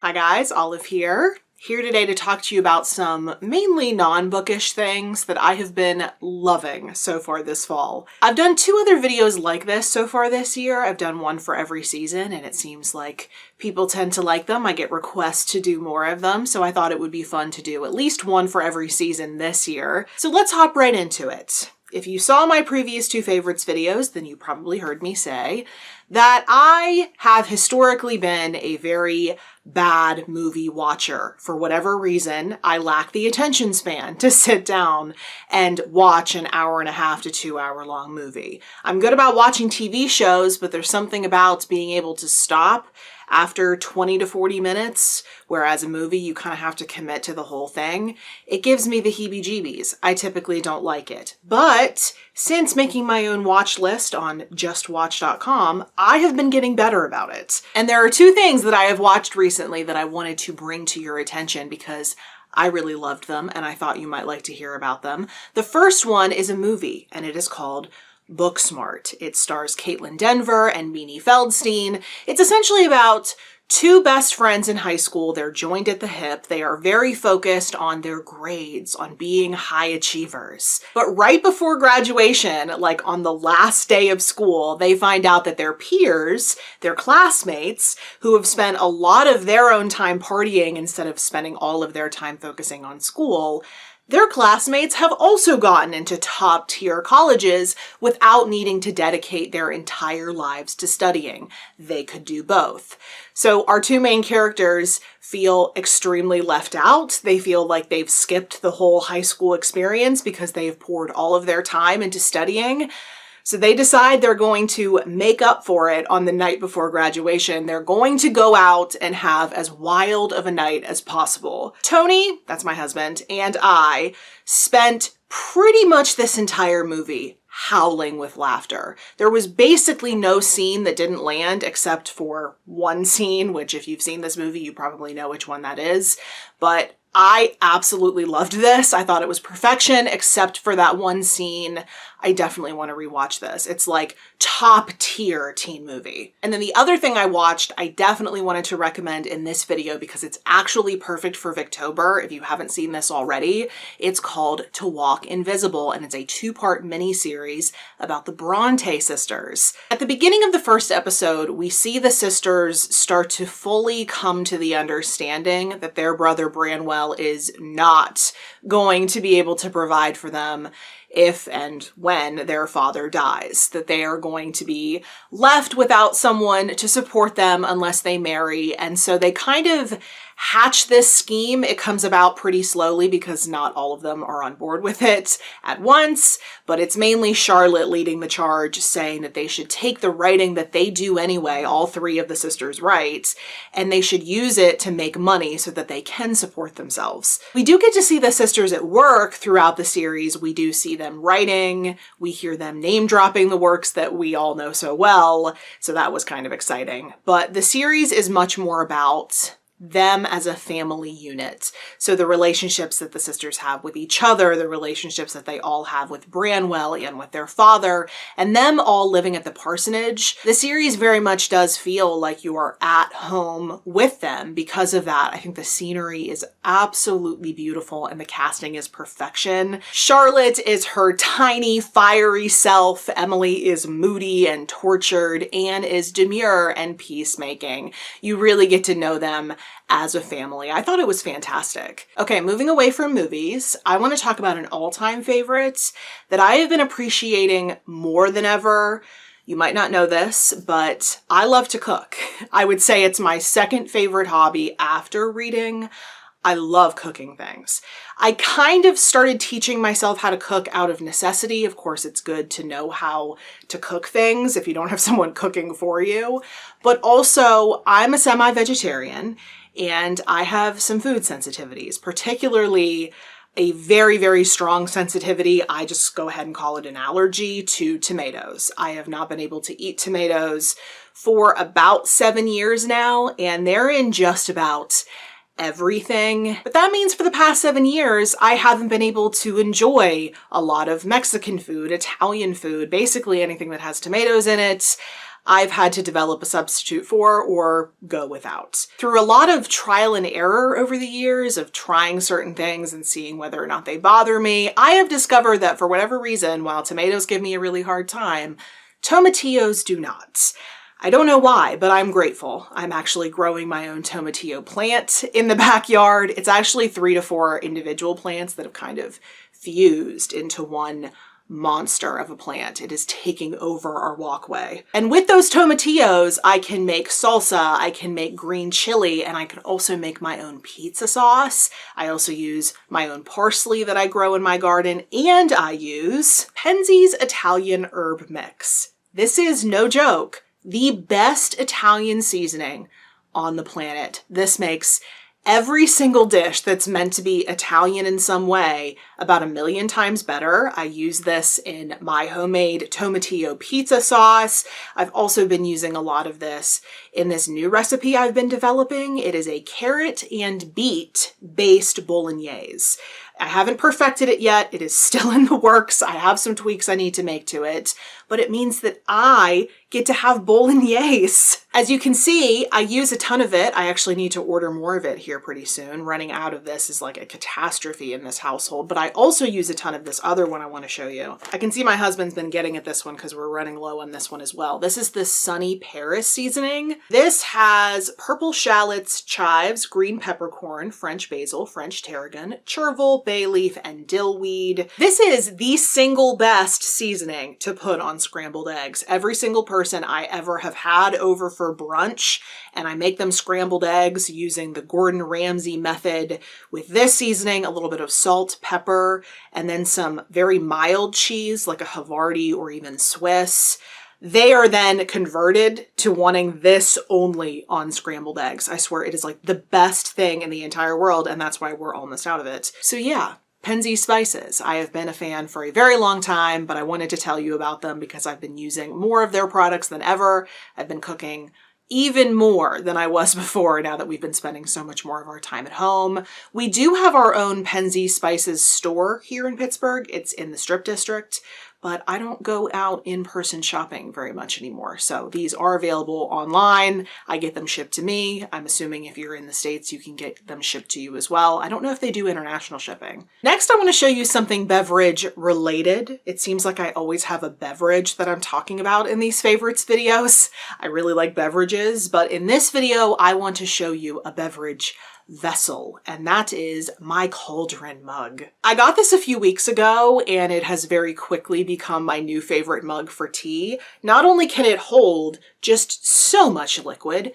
Hi guys, Olive here. Here today to talk to you about some mainly non-bookish things that I have been loving so far this fall. I've done 2 other videos like this so far this year. I've done one for every season and it seems like people tend to like them. I get requests to do more of them, so I thought it would be fun to do at least one for every season this year. So let's hop right into it. If you saw my previous 2 favorites videos, then you probably heard me say that I have historically been a very bad movie watcher. For whatever reason, I lack the attention span to sit down and watch an 1.5 to 2 hour long movie. I'm good about watching TV shows, but there's something about being able to stop after 20 to 40 minutes, whereas a movie you kind of have to commit to the whole thing. It gives me the heebie-jeebies. I typically don't like it. But since making my own watch list on justwatch.com, I have been getting better about it. And there are 2 things that I have watched recently that I wanted to bring to your attention because I really loved them and I thought you might like to hear about them. The first one is a movie and it is called Booksmart. It stars Caitlin Denver and Beanie Feldstein. It's essentially about 2 best friends in high school. They're joined at the hip. They are very focused on their grades, on being high achievers. But right before graduation, like on the last day of school, they find out that their peers, their classmates, who have spent a lot of their own time partying instead of spending all of their time focusing on school, their classmates have also gotten into top-tier colleges without needing to dedicate their entire lives to studying. They could do both. So our 2 main characters feel extremely left out. They feel like they've skipped the whole high school experience because they've poured all of their time into studying. So they decide they're going to make up for it on the night before graduation. They're going to go out and have as wild of a night as possible. Tony, that's my husband, and I spent pretty much this entire movie howling with laughter. There was basically no scene that didn't land except for one scene, which if you've seen this movie, you probably know which one that is. But I absolutely loved this. I thought it was perfection, except for that one scene. I definitely want to rewatch this. It's like top tier teen movie. And then the other thing I watched, I definitely wanted to recommend in this video because it's actually perfect for Victober. If you haven't seen this already, it's called To Walk Invisible, and it's a 2-part mini-series about the Bronte sisters. At the beginning of the first episode, we see the sisters start to fully come to the understanding that their brother Branwell is not going to be able to provide for them if and when their father dies, that they are going to be left without someone to support them unless they marry. And so they kind of hatch this scheme. It comes about pretty slowly because not all of them are on board with it at once, but it's mainly Charlotte leading the charge, saying that they should take the writing that they do anyway, all 3 of the sisters write, and they should use it to make money so that they can support themselves. We do get to see the sisters at work throughout the series. We do see them writing. We hear them name dropping the works that we all know so well, so that was kind of exciting. But the series is much more about them as a family unit. So the relationships that the sisters have with each other, the relationships that they all have with Branwell and with their father, and them all living at the parsonage. The series very much does feel like you are at home with them because of that. I think the scenery is absolutely beautiful and the casting is perfection. Charlotte is her tiny, fiery self. Emily is moody and tortured. Anne is demure and peacemaking. You really get to know them as a family. I thought it was fantastic. Okay, moving away from movies, I want to talk about an all-time favorite that I have been appreciating more than ever. You might not know this, but I love to cook. I would say it's my 2nd favorite hobby after reading. I love cooking things. I kind of started teaching myself how to cook out of necessity. Of course, it's good to know how to cook things if you don't have someone cooking for you. But also, I'm a semi-vegetarian and I have some food sensitivities, particularly a very, very strong sensitivity. I just go ahead and call it an allergy to tomatoes. I have not been able to eat tomatoes for about 7 years now, and they're in just about everything. But that means for the past 7 years, I haven't been able to enjoy a lot of Mexican food, Italian food, basically anything that has tomatoes in it. I've had to develop a substitute for or go without. Through a lot of trial and error over the years of trying certain things and seeing whether or not they bother me, I have discovered that for whatever reason, while tomatoes give me a really hard time, tomatillos do not. I don't know why, but I'm grateful. I'm actually growing my own tomatillo plant in the backyard. It's actually 3 to 4 individual plants that have kind of fused into one monster of a plant. It is taking over our walkway. And with those tomatillos, I can make salsa, I can make green chili, and I can also make my own pizza sauce. I also use my own parsley that I grow in my garden, and I use Penzeys Italian herb mix. This is no joke, the best Italian seasoning on the planet. This makes every single dish that's meant to be Italian in some way about 1,000,000 times better. I use this in my homemade tomatillo pizza sauce. I've also been using a lot of this in this new recipe I've been developing. It is a carrot and beet based bolognese. I haven't perfected it yet. It is still in the works. I have some tweaks I need to make to it, but it means that I get to have bolognese. As you can see, I use a ton of it. I actually need to order more of it here pretty soon. Running out of this is like a catastrophe in this household, but I also use a ton of this other one I want to show you. I can see my husband's been getting at this one because we're running low on this one as well. This is the Sunny Paris seasoning. This has purple shallots, chives, green peppercorn, French basil, French tarragon, chervil, bay leaf, and dillweed. This is the single best seasoning to put on scrambled eggs. Every single person I ever have had over for brunch, and I make them scrambled eggs using the Gordon Ramsay method with this seasoning, a little bit of salt, pepper, and then some very mild cheese like a Havarti or even Swiss. They are then converted to wanting this only on scrambled eggs. I swear it is like the best thing in the entire world, and that's why we're almost out of it. So yeah, Penzeys spices. I have been a fan for a very long time, but I wanted to tell you about them because I've been using more of their products than ever. I've been cooking even more than I was before now that we've been spending so much more of our time at home. We do have our own Penzeys Spices store here in Pittsburgh. It's in the Strip District, but I don't go out in-person shopping very much anymore. So these are available online. I get them shipped to me. I'm assuming if you're in the States, you can get them shipped to you as well. I don't know if they do international shipping. Next, I want to show you something beverage related. It seems like I always have a beverage that I'm talking about in these favorites videos. I really like beverages, but in this video, I want to show you a beverage vessel, and that is my cauldron mug. I got this a few weeks ago, and it has very quickly become my new favorite mug for tea. Not only can it hold just so much liquid,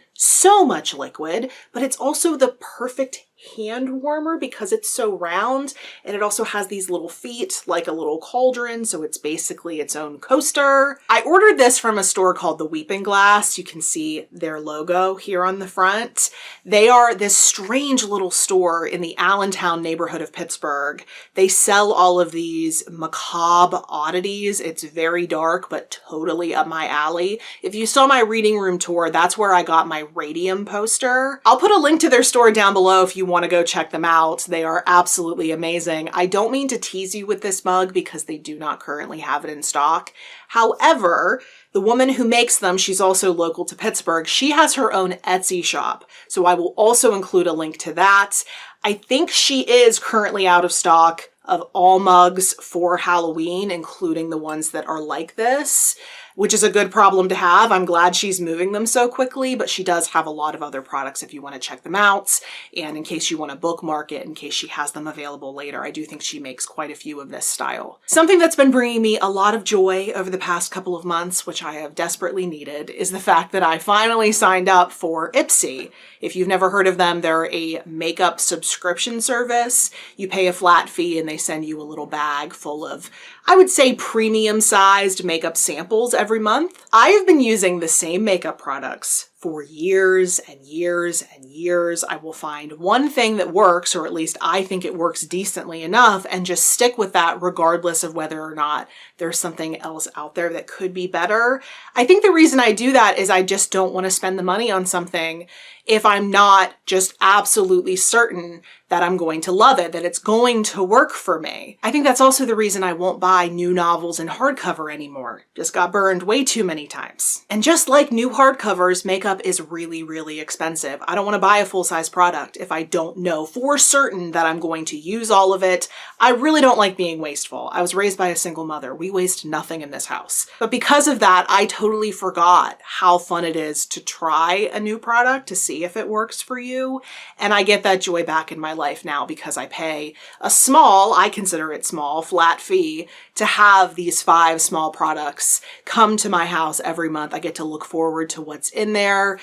but it's also the perfect hand warmer because it's so round, and it also has these little feet like a little cauldron, so it's basically its own coaster. I ordered this from a store called The Weeping Glass. You can see their logo here on the front. They are this strange little store in the Allentown neighborhood of Pittsburgh. They sell all of these macabre oddities. It's very dark, but totally up my alley. If you saw my reading room tour, that's where I got my Radium poster. I'll put a link to their store down below if you want to go check them out. They are absolutely amazing. I don't mean to tease you with this mug because they do not currently have it in stock. However, the woman who makes them, she's also local to Pittsburgh. She has her own Etsy shop. So I will also include a link to that. I think she is currently out of stock of all mugs for Halloween, including the ones that are like this, which is a good problem to have. I'm glad she's moving them so quickly, but she does have a lot of other products if you want to check them out. And in case you want to bookmark it, in case she has them available later, I do think she makes quite a few of this style. Something that's been bringing me a lot of joy over the past couple of months, which I have desperately needed, is the fact that I finally signed up for Ipsy. If you've never heard of them, they're a makeup subscription service. You pay a flat fee and they send you a little bag full of, I would say, premium-sized makeup samples every month. I have been using the same makeup products for years and years and years. I will find one thing that works, or at least I think it works decently enough, and just stick with that regardless of whether or not there's something else out there that could be better. I think the reason I do that is I just don't want to spend the money on something if I'm not just absolutely certain that I'm going to love it, that it's going to work for me. I think that's also the reason I won't buy new novels in hardcover anymore. Just got burned way too many times. And just like new hardcovers, makeup is really, really expensive. I don't want to buy a full-size product if I don't know for certain that I'm going to use all of it. I really don't like being wasteful. I was raised by a single mother. We waste nothing in this house. But because of that, I totally forgot how fun it is to try a new product to see if it works for you. And I get that joy back in my life now because I pay a small, I consider it small, flat fee to have these 5 small products come to my house every month. I get to look forward to what's in there.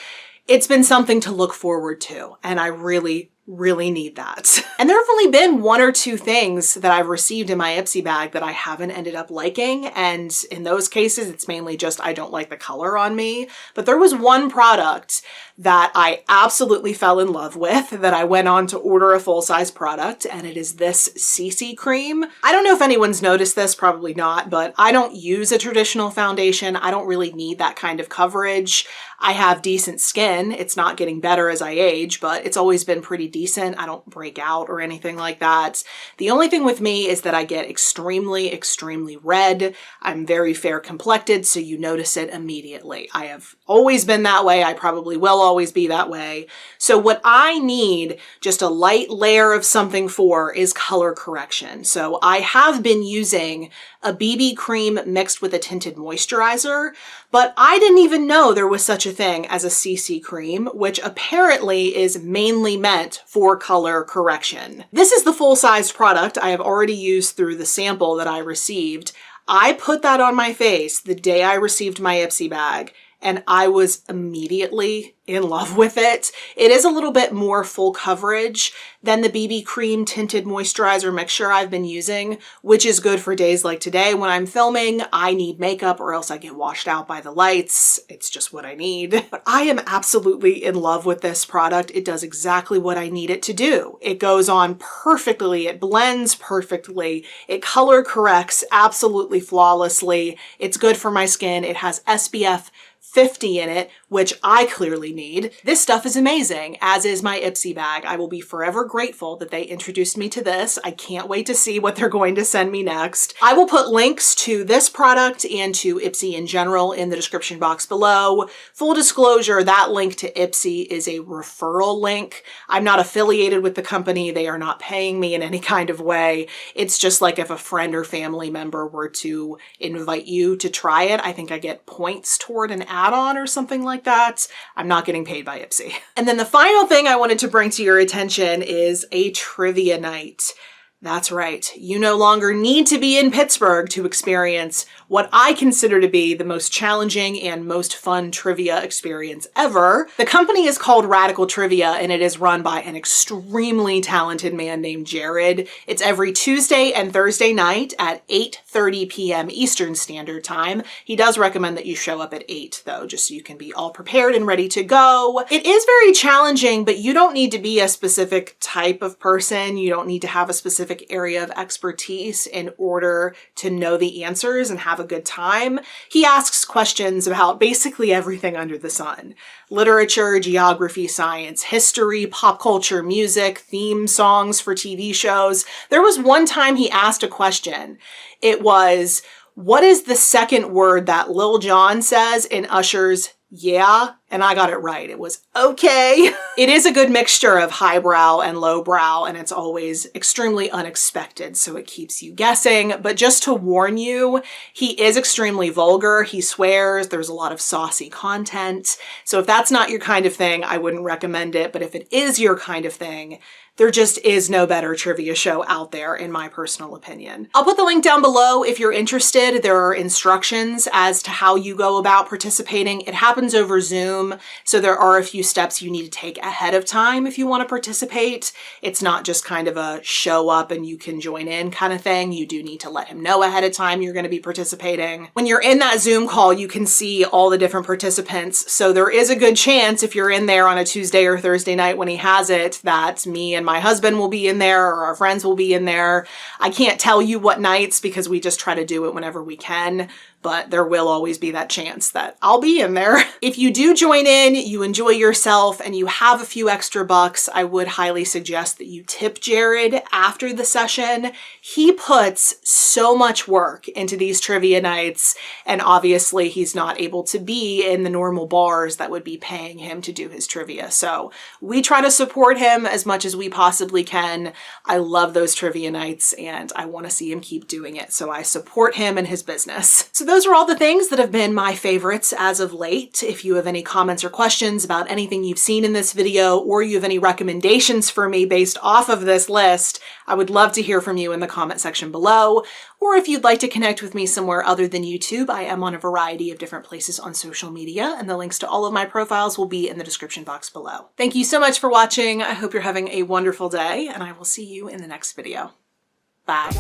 It's been something to look forward to, and I really need that. And there have only been 1 or 2 things that I've received in my Ipsy bag that I haven't ended up liking, and in those cases it's mainly just I don't like the color on me. But there was one product that I absolutely fell in love with that I went on to order a full-size product, and it is this CC cream. I don't know if anyone's noticed this, probably not, but I don't use a traditional foundation. I don't really need that kind of coverage. I have decent skin. It's not getting better as I age, but it's always been pretty decent. I don't break out or anything like that. The only thing with me is that I get extremely red. I'm very fair complected, so you notice it immediately. I have always been that way. I probably will always be that way. So what I need just a light layer of something for is color correction. So I have been using a BB cream mixed with a tinted moisturizer, but I didn't even know there was such a thing as a CC cream, which apparently is mainly meant for color correction. This is the full-size product I have already used through the sample that I received. I put that on my face the day I received my Ipsy bag, and I was immediately in love with it. It is a little bit more full coverage than the BB cream tinted moisturizer mixture I've been using, which is good for days like today when I'm filming. I need makeup or else I get washed out by the lights. It's just what I need. But I am absolutely in love with this product. It does exactly what I need it to do. It goes on perfectly. It blends perfectly. It color corrects absolutely flawlessly. It's good for my skin. It has SPF 50 in it, which I clearly need. This stuff is amazing, as is my Ipsy bag. I will be forever grateful that they introduced me to this. I can't wait to see what they're going to send me next. I will put links to this product and to Ipsy in general in the description box below. Full disclosure, that link to Ipsy is a referral link. I'm not affiliated with the company. They are not paying me in any kind of way. It's just like if a friend or family member were to invite you to try it, I think I get points toward an add-on or something like that. I'm not getting paid by Ipsy. And then the final thing I wanted to bring to your attention is a trivia night. That's right. You no longer need to be in Pittsburgh to experience what I consider to be the most challenging and most fun trivia experience ever. The company is called Radical Trivia, and it is run by an extremely talented man named Jared. It's every Tuesday and Thursday night at 8:30 p.m. Eastern Standard Time. He does recommend that you show up at 8 though, just so you can be all prepared and ready to go. It is very challenging, but you don't need to be a specific type of person. You don't need to have a specific area of expertise in order to know the answers and have a good time. He asks questions about basically everything under the sun. Literature, geography, science, history, pop culture, music, theme songs for TV shows. There was one time he asked a question. It was, what is the second word that Lil Jon says in Usher's Yeah? And I got it right. It was okay. It is a good mixture of highbrow and lowbrow, and it's always extremely unexpected, so it keeps you guessing. But just to warn you, he is extremely vulgar. He swears. There's a lot of saucy content. So if that's not your kind of thing, I wouldn't recommend it. But if it is your kind of thing, there just is no better trivia show out there, in my personal opinion. I'll put the link down below if you're interested. There are instructions as to how you go about participating. It happens over Zoom. So there are a few steps you need to take ahead of time if you want to participate. It's not just kind of a show up and you can join in kind of thing. You do need to let him know ahead of time you're going to be participating. When you're in that Zoom call, you can see all the different participants. So there is a good chance if you're in there on a Tuesday or Thursday night when he has it, that me and my husband will be in there or our friends will be in there. I can't tell you what nights because we just try to do it whenever we can. but there will always be that chance that I'll be in there. If you do join in, you enjoy yourself, and you have a few extra bucks, I would highly suggest that you tip Jared after the session. He puts so much work into these trivia nights, and obviously he's not able to be in the normal bars that would be paying him to do his trivia. So we try to support him as much as we possibly can. I love those trivia nights and I want to see him keep doing it. So I support him and his business. So those are all the things that have been my favorites as of late. If you have any comments or questions about anything you've seen in this video, or you have any recommendations for me based off of this list, I would love to hear from you in the comment section below. Or if you'd like to connect with me somewhere other than YouTube, I am on a variety of different places on social media, and the links to all of my profiles will be in the description box below. Thank you so much for watching. I hope you're having a wonderful day, and I will see you in the next video. Bye.